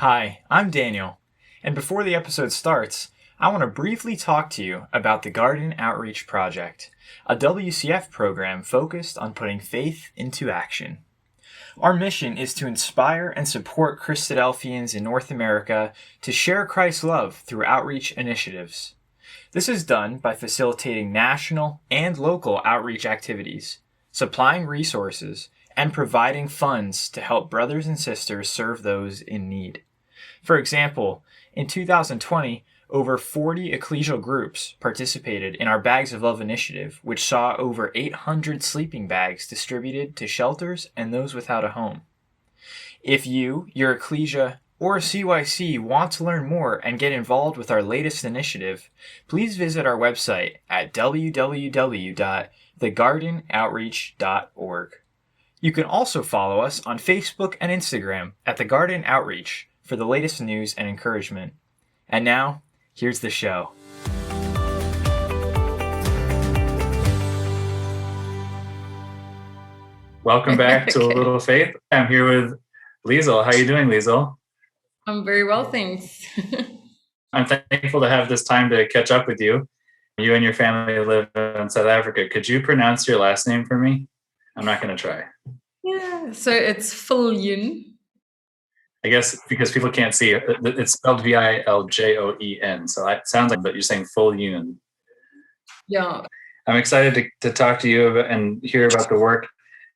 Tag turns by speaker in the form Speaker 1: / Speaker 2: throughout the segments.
Speaker 1: Hi, I'm Daniel, and before the episode starts, I want to briefly talk to you about the Garden Outreach Project, a WCF program focused on putting faith into action. Our mission is to inspire and support Christadelphians in North America to share Christ's love through outreach initiatives. This is done by facilitating national and local outreach activities, supplying resources, and providing funds to help brothers and sisters serve those in need. For example, in 2020, over 40 ecclesial groups participated in our Bags of Love initiative, which saw over 800 sleeping bags distributed to shelters and those without a home. If you, your ecclesia, or CYC want to learn more and get involved with our latest initiative, please visit our website at www.thegardenoutreach.org. You can also follow us on Facebook and Instagram at The Garden Outreach for the latest news and encouragement. And now, here's the show.
Speaker 2: Welcome back to A Little Faith. I'm here with Liezl. How are you doing, Liezl?
Speaker 3: I'm very well, thanks.
Speaker 2: I'm thankful to have this time to catch up with you. You and your family live in South Africa. Could you pronounce your last name for me? I'm not going to try.
Speaker 3: Yeah, so it's Viljoen.
Speaker 2: I guess because people can't see it, it's spelled Viljoen. So it sounds like that you're saying Viljoen.
Speaker 3: Yeah.
Speaker 2: I'm excited to talk to you and hear about the work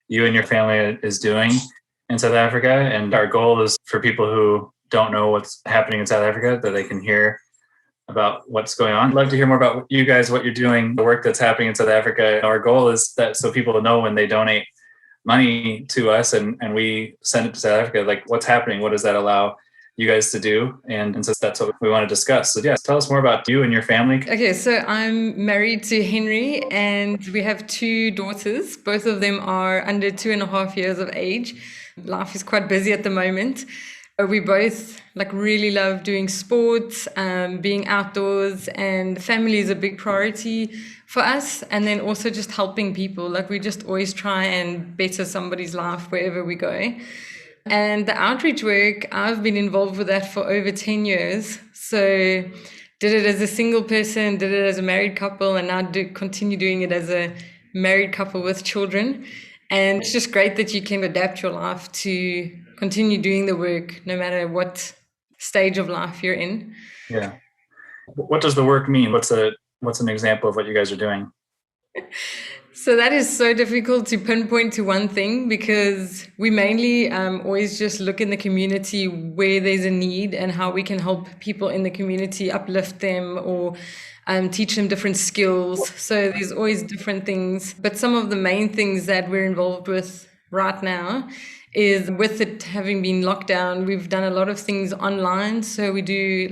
Speaker 2: you and your family is doing in South Africa. And our goal is for people who don't know what's happening in South Africa, that they can hear about what's going on. I'd love to hear more about you guys, what you're doing, the work that's happening in South Africa. Our goal is that so people know when they donate money to us and we send it to South Africa, like what's happening, what does that allow you guys to do? And so that's what we want to discuss. So tell us more about you and your family.
Speaker 3: Okay, so I'm married to Henry and we have two daughters. Both of them are under 2.5 years of age. Life is quite busy at the moment. We both really love doing sports, being outdoors, and family is a big priority for us. And then also just helping people. We just always try and better somebody's life wherever we go. And the outreach work, I've been involved with that for over 10 years. So did it as a single person, did it as a married couple, and now continue doing it as a married couple with children. And it's just great that you can adapt your life to continue doing the work no matter what stage of life you're in.
Speaker 2: Yeah. What does the work mean? What's an example of what you guys are doing?
Speaker 3: So that is so difficult to pinpoint to one thing because we mainly always just look in the community where there's a need and how we can help people in the community, uplift them or teach them different skills. So there's always different things. But some of the main things that we're involved with right now is with it having been locked down, we've done a lot of things online. So we do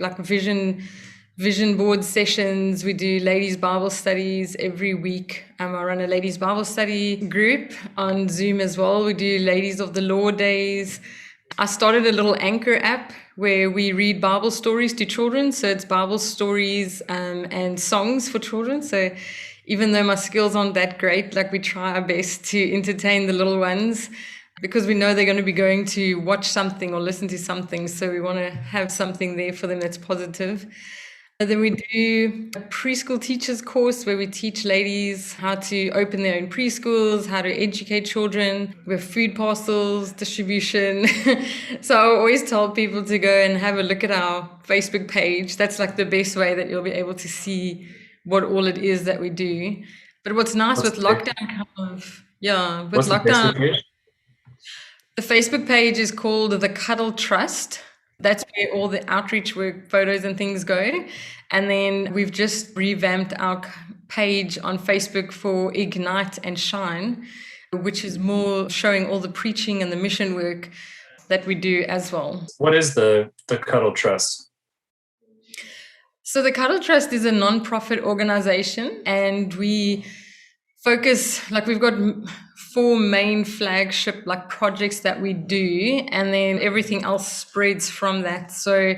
Speaker 3: vision board sessions. We do ladies' Bible studies every week. I run a ladies' Bible study group on Zoom as well. We do Ladies of the Law days. I started a little anchor app where we read Bible stories to children. So it's Bible stories and songs for children. So even though my skills aren't that great, we try our best to entertain the little ones because we know they're going to be going to watch something or listen to something. So we want to have something there for them that's positive. And then we do a preschool teachers course where we teach ladies how to open their own preschools, how to educate children. We have food parcels, distribution. So I always tell people to go and have a look at our Facebook page. That's the best way that you'll be able to see what all it is that we do. But what's nice with lockdown the Facebook page is called the Cuddle Trust. That's where all the outreach work, photos and things go. And then we've just revamped our page on Facebook for Ignite and Shine, which is more showing all the preaching and the mission work that we do as well.
Speaker 2: What is the Cuddle Trust?
Speaker 3: So the Cuddle Trust is a non-profit organization and we focus, we've got 4 main flagship projects that we do, and then everything else spreads from that. So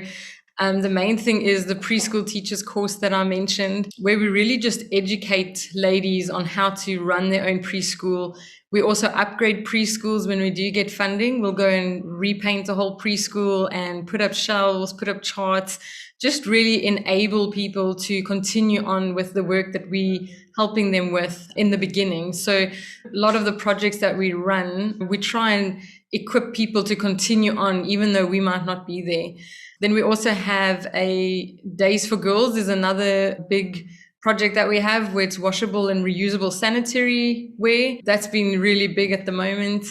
Speaker 3: The main thing is the preschool teachers course that I mentioned, where we really just educate ladies on how to run their own preschool. We also upgrade preschools when we do get funding. We'll go and repaint the whole preschool and put up shelves, put up charts, just really enable people to continue on with the work that we helping them with in the beginning. So a lot of the projects that we run, we try and equip people to continue on, even though we might not be there. Then we also have a Days for Girls is another big project that we have, where it's washable and reusable sanitary wear. That's been really big at the moment.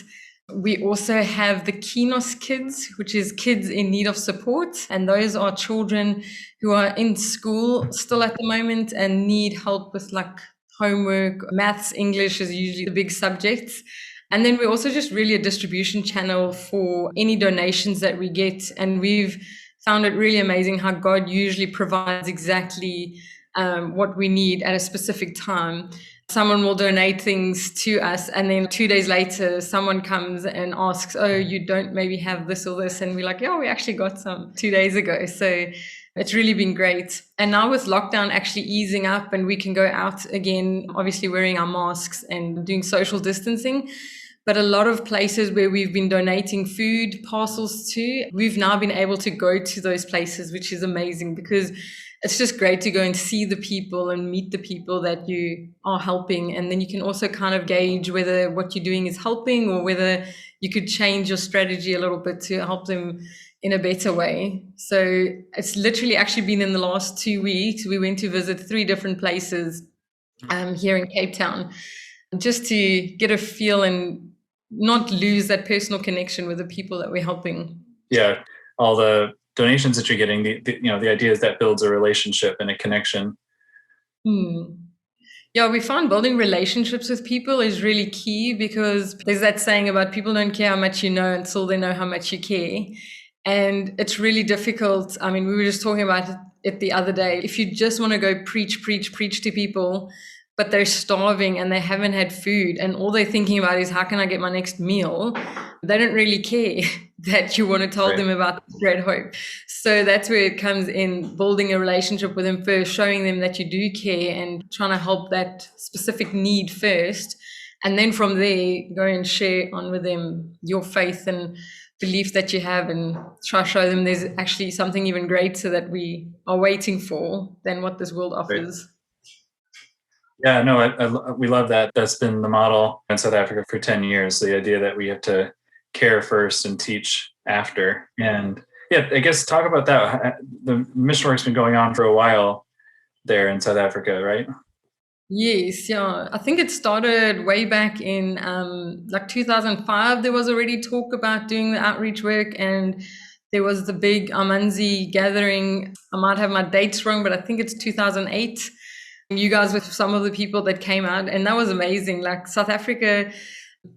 Speaker 3: We also have the Kinos Kids, which is kids in need of support. And those are children who are in school still at the moment and need help with like homework. Maths, English is usually the big subjects. And then we're also just really a distribution channel for any donations that we get. And we've found it really amazing how God usually provides exactly what we need at a specific time. Someone will donate things to us, and then 2 days later, someone comes and asks, oh, you don't maybe have this or this. And we're like, yeah, we actually got some 2 days ago. So it's really been great. And now with lockdown actually easing up and we can go out again, obviously wearing our masks and doing social distancing. But a lot of places where we've been donating food parcels to, we've now been able to go to those places, which is amazing because it's just great to go and see the people and meet the people that you are helping. And then you can also kind of gauge whether what you're doing is helping or whether you could change your strategy a little bit to help them in a better way. So it's literally actually been in the last 2 weeks, we went to visit 3 different places here in Cape Town, just to get a feel and not lose that personal connection with the people that we're helping.
Speaker 2: Yeah, all the donations that you're getting, the idea is that builds a relationship and a connection.
Speaker 3: Yeah, we found building relationships with people is really key, because there's that saying about people don't care how much you know until they know how much you care. And it's really difficult. I mean, we were just talking about it the other day. If you just want to go preach to people, but they're starving and they haven't had food and all they're thinking about is how can I get my next meal, they don't really care that you want to tell them about the great hope. So that's where it comes in, building a relationship with them first, showing them that you do care and trying to help that specific need first. And then from there, go and share on with them your faith and belief that you have, and try to show them there's actually something even greater that we are waiting for than what this world offers.
Speaker 2: Yeah, no, we love that. That's been the model in South Africa for 10 years, the idea that we have to care first and teach after. And yeah, I guess talk about that. The mission work's been going on for a while there in South Africa, right?
Speaker 3: Yes, yeah. I think it started way back in like 2005. There was already talk about doing the outreach work, and there was the big Amanzi gathering. I might have my dates wrong, but I think it's 2008. You guys were some of the people that came out, and that was amazing. Like South Africa,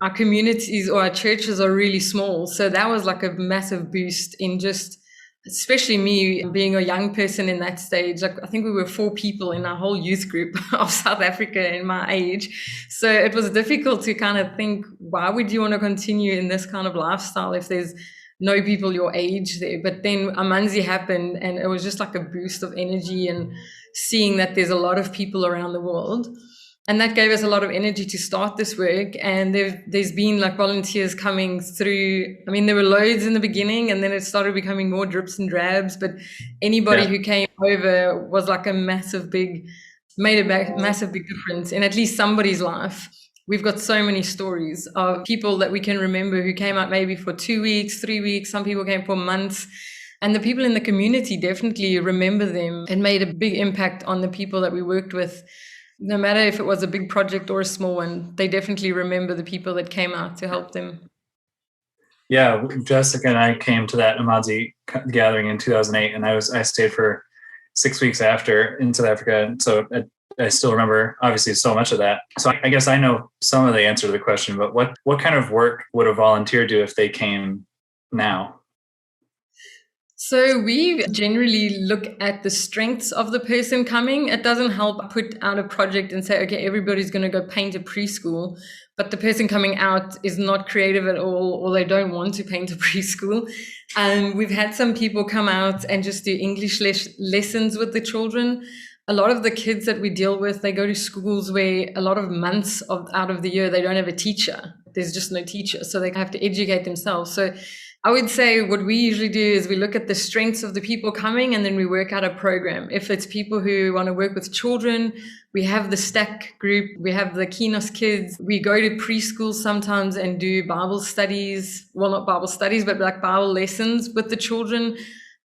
Speaker 3: our communities or our churches are really small. So that was like a massive boost in just, especially me being a young person in that stage. Like I think we were 4 people in our whole youth group of South Africa in my age. So it was difficult to kind of think, why would you want to continue in this kind of lifestyle if there's no people your age there? But then Amanzi happened, and it was just like a boost of energy and seeing that there's a lot of people around the world. And that gave us a lot of energy to start this work. And there's been like volunteers coming through. I mean, there were loads in the beginning, and then it started becoming more drips and drabs. But anybody who came over was like a massive big difference in at least somebody's life. We've got so many stories of people that we can remember who came out maybe for 2 weeks, 3 weeks. Some people came for months. And the people in the community definitely remember them and made a big impact on the people that we worked with. No matter if it was a big project or a small one, they definitely remember the people that came out to help them.
Speaker 2: Yeah, Jessica and I came to that Amanzi gathering in 2008, and I stayed for 6 weeks after in South Africa. And so I still remember obviously so much of that. So I guess I know some of the answer to the question, but what kind of work would a volunteer do if they came now?
Speaker 3: So we generally look at the strengths of the person coming. It doesn't help put out a project and say, okay, everybody's going to go paint a preschool, but the person coming out is not creative at all, or they don't want to paint a preschool. We've had some people come out and just do English lessons with the children. A lot of the kids that we deal with, they go to schools where a lot of months out of the year, they don't have a teacher. There's just no teacher. So they have to educate themselves. So I would say what we usually do is we look at the strengths of the people coming and then we work out a program. If it's people who want to work with children, we have the Stack group, we have the Kinos kids. We go to preschool sometimes and do Bible studies. Well, not Bible studies, but like Bible lessons with the children.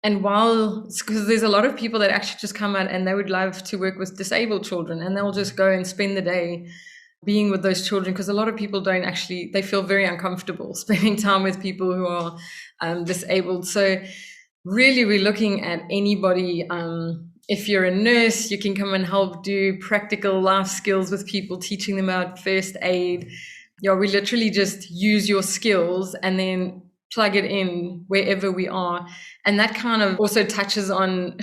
Speaker 3: And because there's a lot of people that actually just come out and they would love to work with disabled children, and they'll just go and spend the day being with those children, because a lot of people they feel very uncomfortable spending time with people who are disabled. So really we're looking at anybody. If you're a nurse, you can come and help do practical life skills with people, teaching them about first aid. We literally just use your skills and then plug it in wherever we are. And that kind of also touches on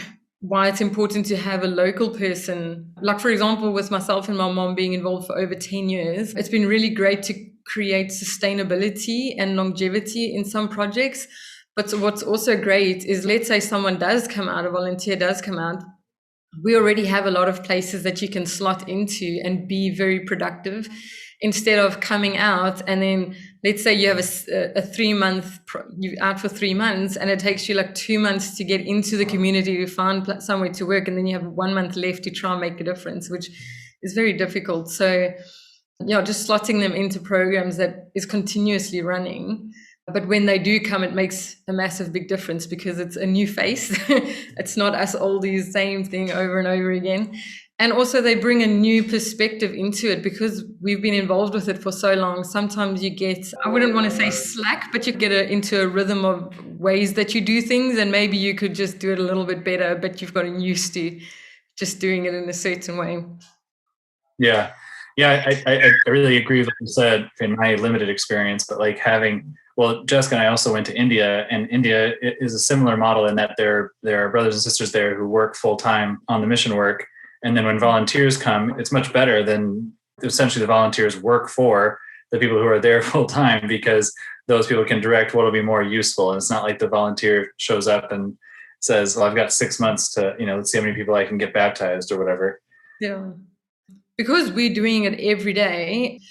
Speaker 3: why it's important to have a local person. Like, for example, with myself and my mom being involved for over 10 years, it's been really great to create sustainability and longevity in some projects. But what's also great is, let's say someone does come out, a volunteer does come out, we already have a lot of places that you can slot into and be very productive, instead of coming out and then, let's say you have a 3-month, you're out for 3 months and it takes you like 2 months to get into the community to find somewhere to work, and then you have 1 month left to try and make a difference, which is very difficult. So just slotting them into programs that is continuously running. But when they do come, it makes a massive big difference, because it's a new face. It's not us oldies, same thing over and over again. And also they bring a new perspective into it, because we've been involved with it for so long. Sometimes you get, I wouldn't want to say slack, but you get into a rhythm of ways that you do things, and maybe you could just do it a little bit better, but you've gotten used to just doing it in a certain way.
Speaker 2: Yeah. I really agree with what you said in my limited experience, but like Jessica and I also went to India, and India is a similar model in that there are brothers and sisters there who work full time on the mission work. And then when volunteers come, it's much better than essentially the volunteers work for the people who are there full time, because those people can direct what will be more useful. And it's not like the volunteer shows up and says, well, I've got 6 months to, let's see how many people I can get baptized or whatever.
Speaker 3: Yeah. Because we're doing it every day,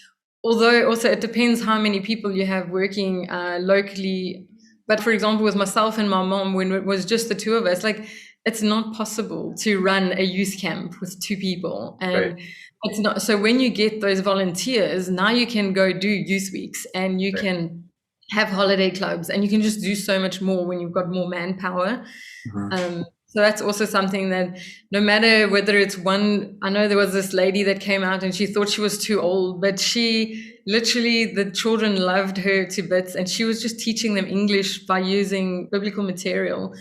Speaker 3: although also it depends how many people you have working locally. But for example, with myself and my mom, when it was just the two of us, like, it's not possible to run a youth camp with 2 people. And right. It's not. So when you get those volunteers, now you can go do youth weeks, and you can have holiday clubs, and you can just do so much more when you've got more manpower. Mm-hmm. So that's also something that, no matter whether it's I know there was this lady that came out and she thought she was too old, but the children loved her to bits, and she was just teaching them English by using biblical material.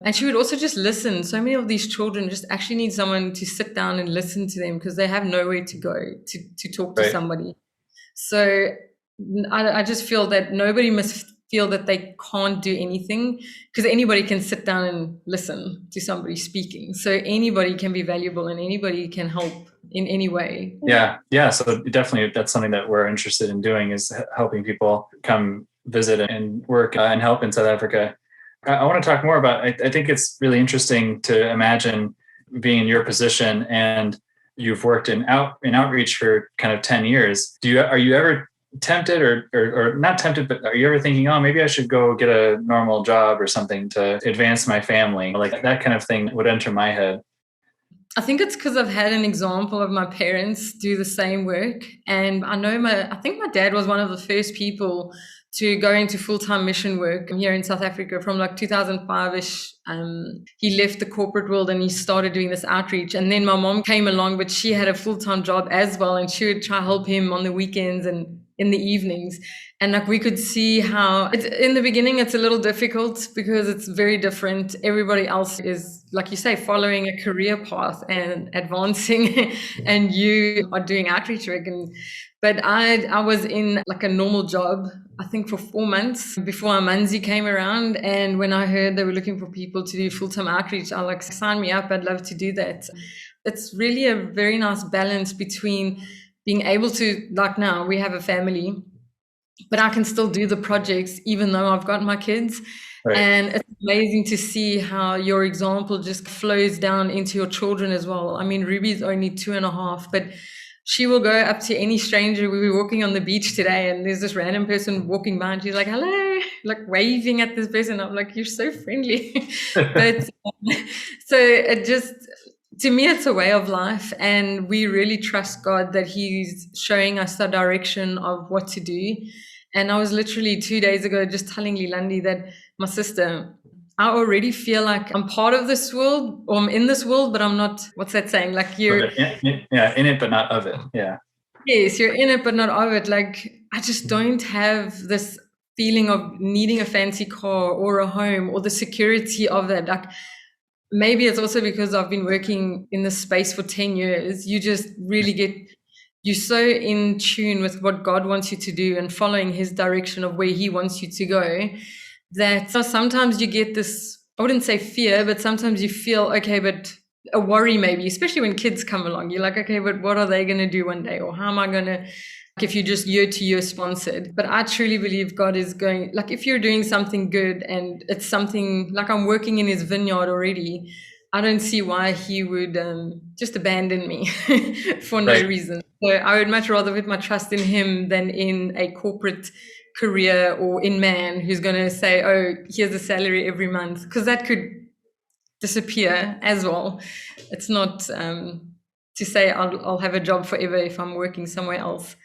Speaker 3: And she would also just listen. So many of these children just actually need someone to sit down and listen to them, because they have nowhere to go to talk to somebody. So I just feel that nobody must feel that they can't do anything, because anybody can sit down and listen to somebody speaking. So anybody can be valuable, and anybody can help in any way.
Speaker 2: Yeah. So definitely that's something that we're interested in doing, is helping people come visit and work and help in South Africa. I want to talk more about, I think it's really interesting to imagine being in your position, and you've worked in outreach for kind of 10 years. Are you ever tempted or not tempted, but are you ever thinking, oh, maybe I should go get a normal job or something to advance my family? Like, that kind of thing would enter my head.
Speaker 3: I think it's because I've had an example of my parents do the same work. And I think my dad was one of the first people to go into full-time mission work here in South Africa from like 2005-ish. He left the corporate world and he started doing this outreach. And then my mom came along, but she had a full-time job as well, and she would try to help him on the weekends and in the evenings. And like we could see how in the beginning it's a little difficult because it's very different. Everybody else is, like you say, following a career path and advancing and you are doing outreach work. But I was in like a normal job, I think for 4 months before Amanzi came around. And when I heard they were looking for people to do full-time outreach, I like, sign me up, I'd love to do that. It's really a very nice balance between being able to, like now we have a family, but I can still do the projects even though I've got my kids.
Speaker 2: Right.
Speaker 3: And it's amazing to see how your example just flows down into your children as well. I mean, Ruby's only 2.5, but she will go up to any stranger. We were walking on the beach today and there's this random person walking by and she's like, hello, like waving at this person. I'm like, you're so friendly. But so it just, to me, it's a way of life. And we really trust God that he's showing us the direction of what to do. And I was literally 2 days ago just telling Lilandi that my sister, I already feel like I'm part of this world, or I'm in this world, but I'm not, what's that saying? Like you're
Speaker 2: in it, but not of it. Yeah.
Speaker 3: Yes, you're in it, but not of it. Like I just don't have this feeling of needing a fancy car or a home or the security of that. Like maybe it's also because I've been working in this space for 10 years. You just really you're so in tune with what God wants you to do and following his direction of where he wants you to go, that sometimes you get this, I wouldn't say fear, but sometimes you feel, okay, but a worry maybe, especially when kids come along. You're like, okay, but what are they going to do one day? Or how am I going to, if you're just year to year sponsored. But I truly believe God is going, like if you're doing something good and it's something, like I'm working in his vineyard already, I don't see why he would just abandon me for no reason. So I would much rather put my trust in him than in a corporate career or in man who's going to say, oh, here's a salary every month, because that could disappear as well. It's not to say I'll have a job forever if I'm working somewhere else.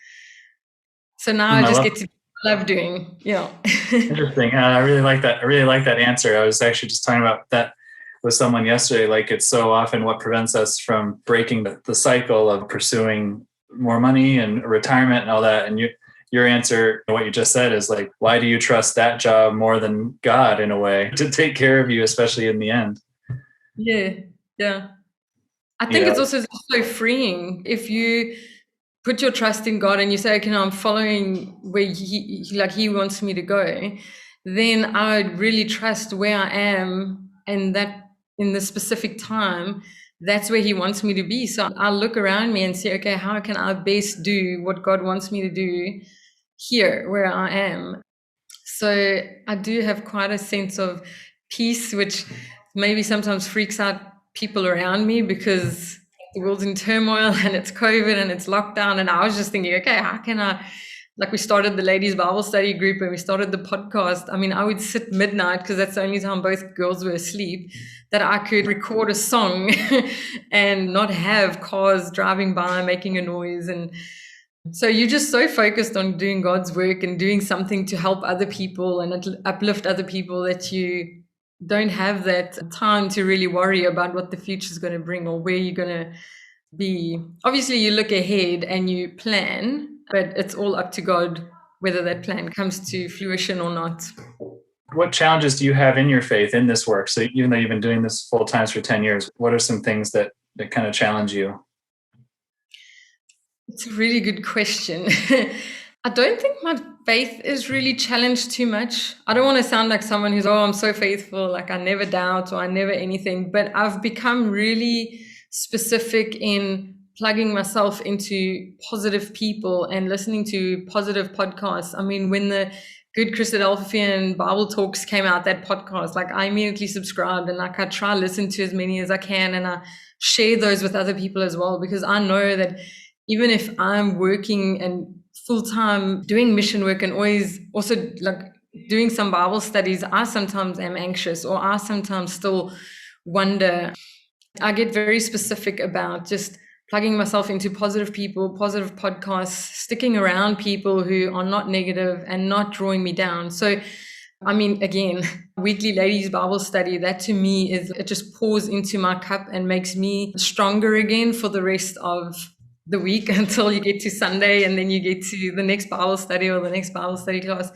Speaker 3: So now I just get to love doing. Yeah.
Speaker 2: Interesting. I really like that. I really like that answer. I was actually just talking about that with someone yesterday. Like it's so often what prevents us from breaking the cycle of pursuing more money and retirement and all that. And your answer, what you just said, is like, why do you trust that job more than God in a way to take care of you, especially in the end?
Speaker 3: Yeah. I think it's also so freeing if you put your trust in God and you say, okay, now I'm following where he wants me to go. Then I would really trust where I am, and that in the specific time, that's where he wants me to be. So I'll look around me and say, okay, how can I best do what God wants me to do here where I am? So I do have quite a sense of peace, which maybe sometimes freaks out people around me because the world's in turmoil and it's COVID and it's lockdown. And I was just thinking, okay, how can I, like we started the ladies Bible study group and we started the podcast. I mean, I would sit midnight because that's the only time both girls were asleep, that I could record a song and not have cars driving by making a noise. And so you're just so focused on doing God's work and doing something to help other people and uplift other people that you don't have that time to really worry about what the future is going to bring or where you're going to be. Obviously, you look ahead and you plan, but it's all up to God whether that plan comes to fruition or not.
Speaker 2: What challenges do you have in your faith in this work? So even though you've been doing this full time for 10 years, what are some things that kind of challenge you?
Speaker 3: It's a really good question. I don't think my faith is really challenged too much. I don't want to sound like someone who's, oh, I'm so faithful, like I never doubt or I never anything, but I've become really specific in plugging myself into positive people and listening to positive podcasts. I mean, when the Good Christadelphian Bible Talks came out, that podcast, like I immediately subscribed and like I try to listen to as many as I can, and I share those with other people as well, because I know that even if I'm working and full-time doing mission work and always also like doing some Bible studies, I sometimes am anxious or I sometimes still wonder. I get very specific about just plugging myself into positive people, positive podcasts, sticking around people who are not negative and not drawing me down. So, I mean, again, weekly ladies Bible study, that to me is, it just pours into my cup and makes me stronger again for the rest of the week until you get to Sunday, and then you get to the next Bible study or the next Bible study class.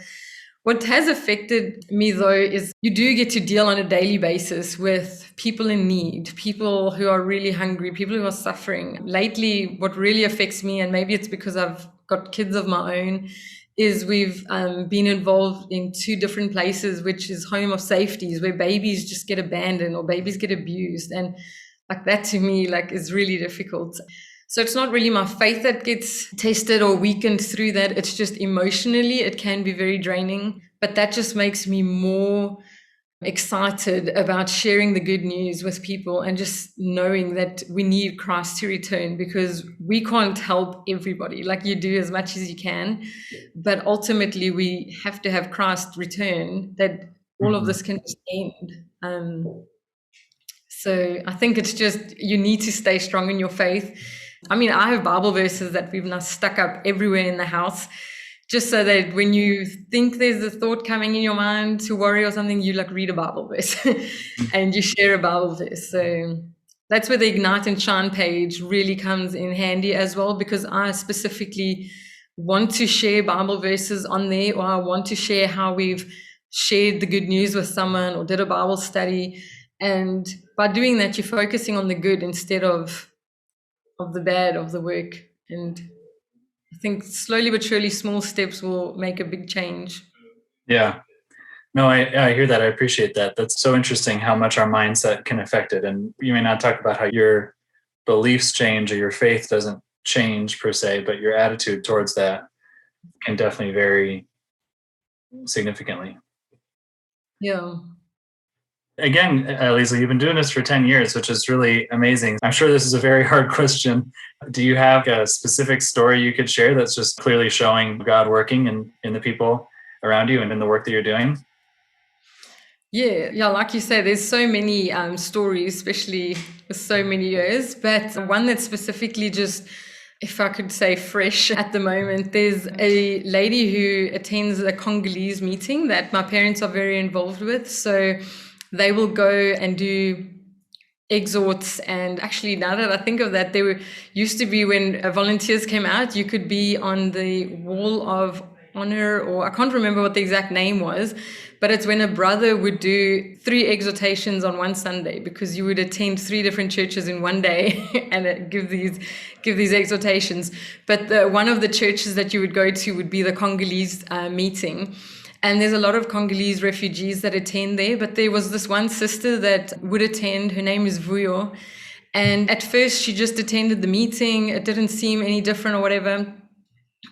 Speaker 3: What has affected me, though, is you do get to deal on a daily basis with people in need, people who are really hungry, people who are suffering. Lately, what really affects me, and maybe it's because I've got kids of my own, is we've been involved in 2 different places, which is home of safeties, where babies just get abandoned or babies get abused. And like that to me, like, is really difficult. So it's not really my faith that gets tested or weakened through that. It's just emotionally, it can be very draining. But that just makes me more excited about sharing the good news with people and just knowing that we need Christ to return, because we can't help everybody. Like, you do as much as you can, but ultimately we have to have Christ return, that all of this can just end. So I think it's just, you need to stay strong in your faith. I mean, I have Bible verses that we've now stuck up everywhere in the house, just so that when you think there's a thought coming in your mind to worry or something, you like read a Bible verse and you share a Bible verse. So that's where the Ignite and Shine page really comes in handy as well, because I specifically want to share Bible verses on there, or I want to share how we've shared the good news with someone or did a Bible study. And by doing that, you're focusing on the good instead of the bad of the work. And I think slowly but surely small steps will make a big change.
Speaker 2: Yeah. No, I hear that. I appreciate that. That's so interesting how much our mindset can affect it. And you may not talk about how your beliefs change or your faith doesn't change per se, but your attitude towards that can definitely vary significantly.
Speaker 3: Yeah.
Speaker 2: Again, Liezl, you've been doing this for 10 years, which is really amazing. I'm sure this is a very hard question. Do you have a specific story you could share that's just clearly showing God working in the people around you and in the work that you're doing?
Speaker 3: Yeah, like you said, there's so many stories, especially with so many years, but one that's specifically just, if I could say, fresh at the moment. There's a lady who attends a Congolese meeting that my parents are very involved with. So they will go and do exhorts. And actually, now that I think of that, used to be when volunteers came out, you could be on the wall of honor, or I can't remember what the exact name was, but it's when a brother would do 3 exhortations on one Sunday, because you would attend 3 different churches in one day and give these exhortations. But one of the churches that you would go to would be the Congolese meeting. And there's a lot of Congolese refugees that attend there, but there was this one sister that would attend. Her name is Viljoen. And at first she just attended the meeting. It didn't seem any different or whatever.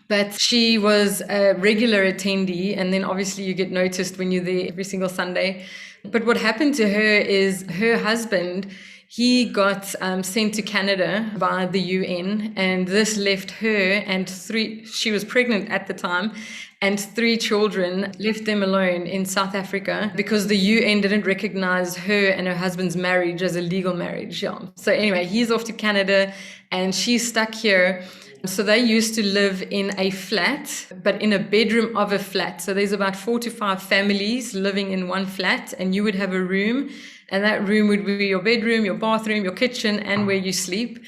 Speaker 3: But she was a regular attendee, and then obviously you get noticed when you're there every single Sunday. But what happened to her is her husband, he got sent to Canada by the UN, and this left her and she was pregnant at the time, and 3 children, left them alone in South Africa because the UN didn't recognize her and her husband's marriage as a legal marriage. Yeah. So anyway, he's off to Canada and she's stuck here. So they used to live in a flat, but in a bedroom of a flat. So there's about 4 to 5 families living in one flat, and you would have a room, and that room would be your bedroom, your bathroom, your kitchen, and where you sleep.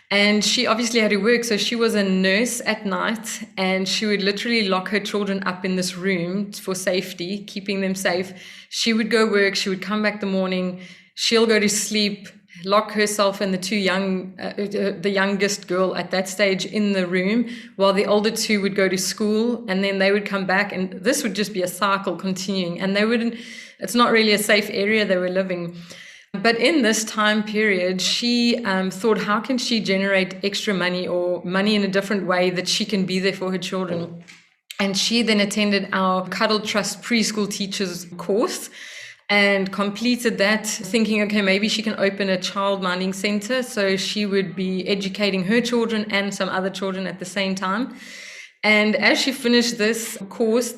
Speaker 3: And she obviously had to work, so she was a nurse at night, and she would literally lock her children up in this room for safety, keeping them safe. She would go work, she would come back the morning, she'll go to sleep, lock herself and the youngest girl at that stage in the room, while the older 2 would go to school, and then they would come back, and this would just be a cycle continuing, and it's not really a safe area they were living. But in this time period, she thought, how can she generate extra money, or money in a different way that she can be there for her children? And she then attended our Cuddle Trust preschool teachers course and completed that, thinking, okay, maybe she can open a child minding center, so she would be educating her children and some other children at the same time. And as she finished this course,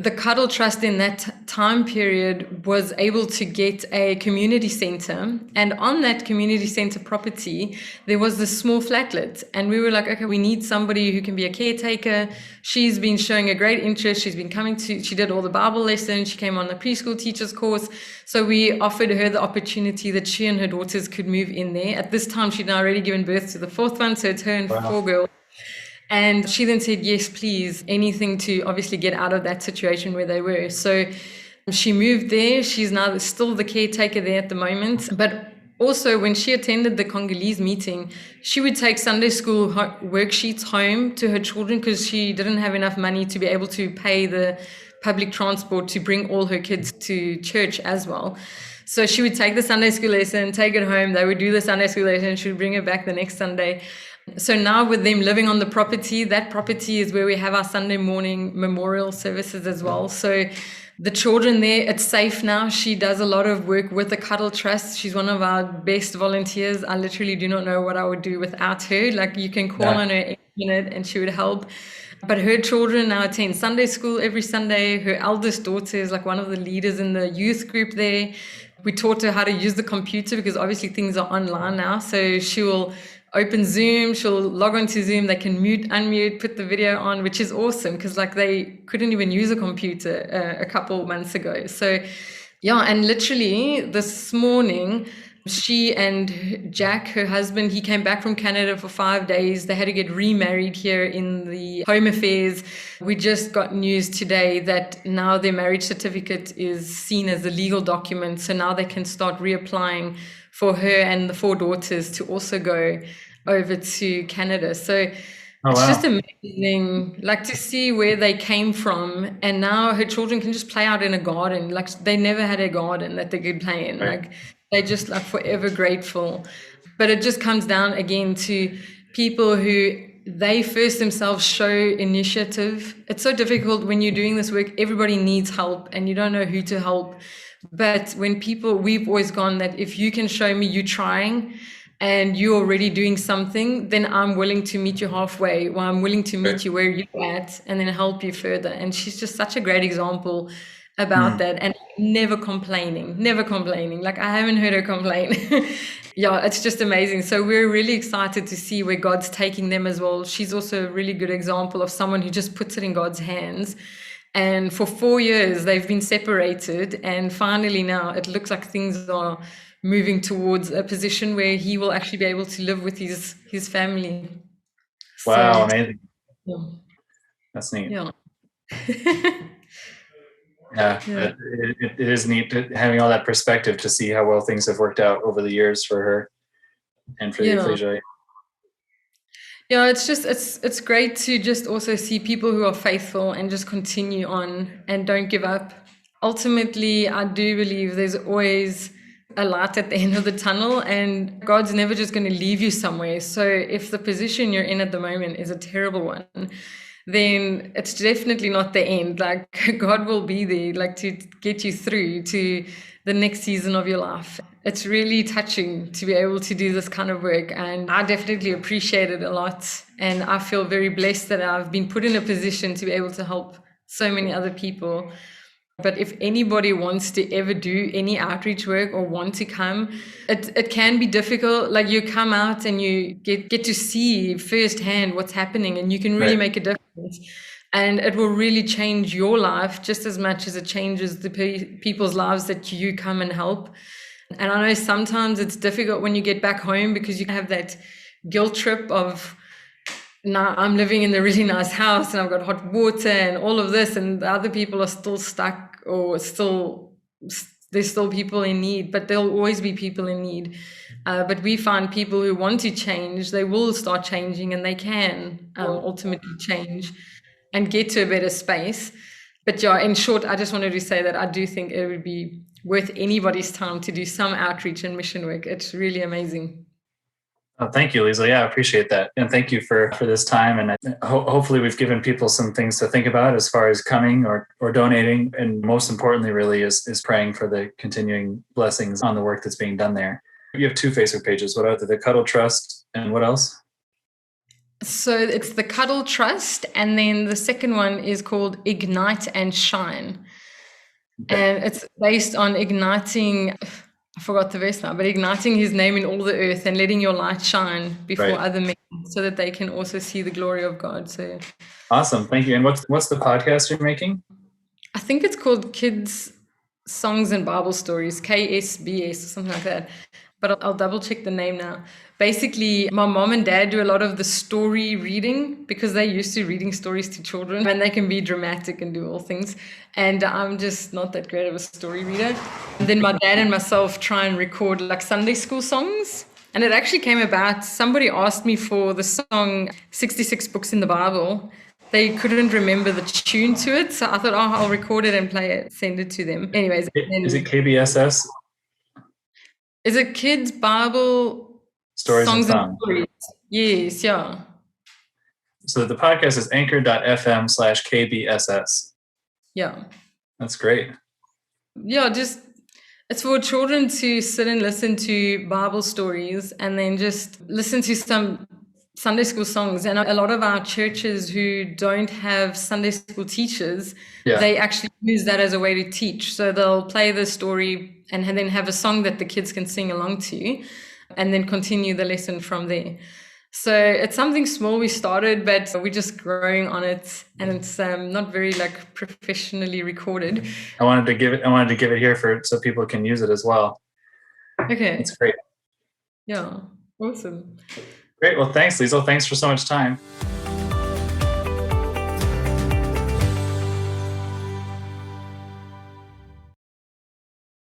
Speaker 3: the Cuddle Trust in that time period was able to get a community center. And on that community center property, there was this small flatlet. And we were like, okay, we need somebody who can be a caretaker. She's been showing a great interest. She's been she did all the Bible lessons. She came on the preschool teacher's course. So we offered her the opportunity that she and her daughters could move in there. At this time, she'd already given birth to the fourth one. So it's her and 4 girls. And she then said, yes, please, anything to obviously get out of that situation where they were. So she moved there. She's now still the caretaker there at the moment. But also when she attended the Congolese meeting, she would take Sunday school worksheets home to her children because she didn't have enough money to be able to pay the public transport to bring all her kids to church as well. So she would take the Sunday school lesson, take it home. They would do the Sunday school lesson. She would bring it back the next Sunday. So now with them living on the property, that property is where we have our Sunday morning memorial services as well. So the children there, it's safe now. She does a lot of work with the Cuddle Trust. She's one of our best volunteers. I literally do not know what I would do without her. Like you can call on her any minute and she would help. But her children now attend Sunday school every Sunday. Her eldest daughter is like one of the leaders in the youth group there. We taught her how to use the computer because obviously things are online now. So she will open Zoom, she'll log on to Zoom, they can mute, unmute, put the video on, which is awesome because like they couldn't even use a computer a couple months ago. So yeah, and literally this morning, she and Jack, her husband, he came back from Canada for 5 days. They had to get remarried here in the Home Affairs. We just got news today that now their marriage certificate is seen as a legal document. So now they can start reapplying for her and the 4 daughters to also go over to Canada. So it's just amazing, like to see where they came from. And now her children can just play out in a garden. Like they never had a garden that they could play in. Like they're just like forever grateful. But it just comes down again to people who they first themselves show initiative. It's so difficult when you're doing this work. Everybody needs help and you don't know who to help. But when we've always gone that if you can show me you trying and you're already doing something, then I'm willing to meet you halfway, or I'm willing to meet you where you're at and then help you further. And she's just such a great example about that, and never complaining. Like I haven't heard her complain. Yeah, it's just amazing. So we're really excited to see where God's taking them as well. She's also a really good example of someone who just puts it in God's hands. And for 4 years, they've been separated. And finally now it looks like things are moving towards a position where he will actually be able to live with his family.
Speaker 2: Wow, amazing.
Speaker 3: Yeah.
Speaker 2: That's neat.
Speaker 3: Yeah.
Speaker 2: Yeah, it is neat having all that perspective to see how well things have worked out over the years for her and for the ecclesia.
Speaker 3: Yeah, it's great to just also see people who are faithful and just continue on and don't give up. Ultimately, I do believe there's always a light at the end of the tunnel, and God's never just going to leave you somewhere. So if the position you're in at the moment is a terrible one, then it's definitely not the end. Like God will be there, like to get you through to the next season of your life. It's really touching to be able to do this kind of work, and I definitely appreciate it a lot. And I feel very blessed that I've been put in a position to be able to help so many other people. But if anybody wants to ever do any outreach work or want to come, it can be difficult. Like you come out and you get to see firsthand what's happening, and you can really make a difference. And it will really change your life just as much as it changes the people's lives that you come and help. And I know sometimes it's difficult when you get back home because you have that guilt trip of, now I'm living in a really nice house and I've got hot water and all of this, and the other people are still stuck, or there's still people in need, but there'll always be people in need. But we find people who want to change, they will start changing, and they can ultimately change and get to a better space. But yeah, in short, I just wanted to say that I do think it would be worth anybody's time to do some outreach and mission work. It's really amazing.
Speaker 2: Oh, thank you, Liezl. Yeah, I appreciate that. And thank you for this time. And hopefully we've given people some things to think about as far as coming or donating. And most importantly, really, is praying for the continuing blessings on the work that's being done there. You have 2 Facebook pages. What are they? The Cuddle Trust and what else?
Speaker 3: So it's the Cuddle Trust, and then the second one is called Ignite and Shine.
Speaker 2: Okay.
Speaker 3: And it's based on igniting, I forgot the verse now, but igniting his name in all the earth and letting your light shine before
Speaker 2: Right.
Speaker 3: other men so that they can also see the glory of God. So
Speaker 2: Awesome. Thank you. And what's the podcast you're making?
Speaker 3: I think it's called Kids Songs and Bible Stories, KSBS or something like that. But I'll double check the name now. Basically, my mom and dad do a lot of the story reading because they're used to reading stories to children and they can be dramatic and do all things. And I'm just not that great of a story reader. And then my dad and myself try and record like Sunday school songs. And it actually came about, somebody asked me for the song 66 Books in the Bible. They couldn't remember the tune to it. So I thought, I'll record it and play it, send it to them. Anyways.
Speaker 2: Is it KBSS?
Speaker 3: Is it Kids Bible
Speaker 2: Stories and
Speaker 3: Songs
Speaker 2: Songs?
Speaker 3: Stories? Yes, yeah.
Speaker 2: So the podcast is anchor.fm/KBSS.
Speaker 3: Yeah.
Speaker 2: That's great.
Speaker 3: Yeah, just it's for children to sit and listen to Bible stories and then just listen to some Sunday school songs. And a lot of our churches who don't have Sunday school teachers, they actually use that as a way to teach. So they'll play the story and then have a song that the kids can sing along to and then continue the lesson from there. So it's something small we started, but we're just growing on it, and it's not very like professionally recorded.
Speaker 2: I wanted to give it here so people can use it as well.
Speaker 3: Okay.
Speaker 2: It's great.
Speaker 3: Yeah. Awesome.
Speaker 2: Great. Well, thanks, Liezl. Thanks for so much time.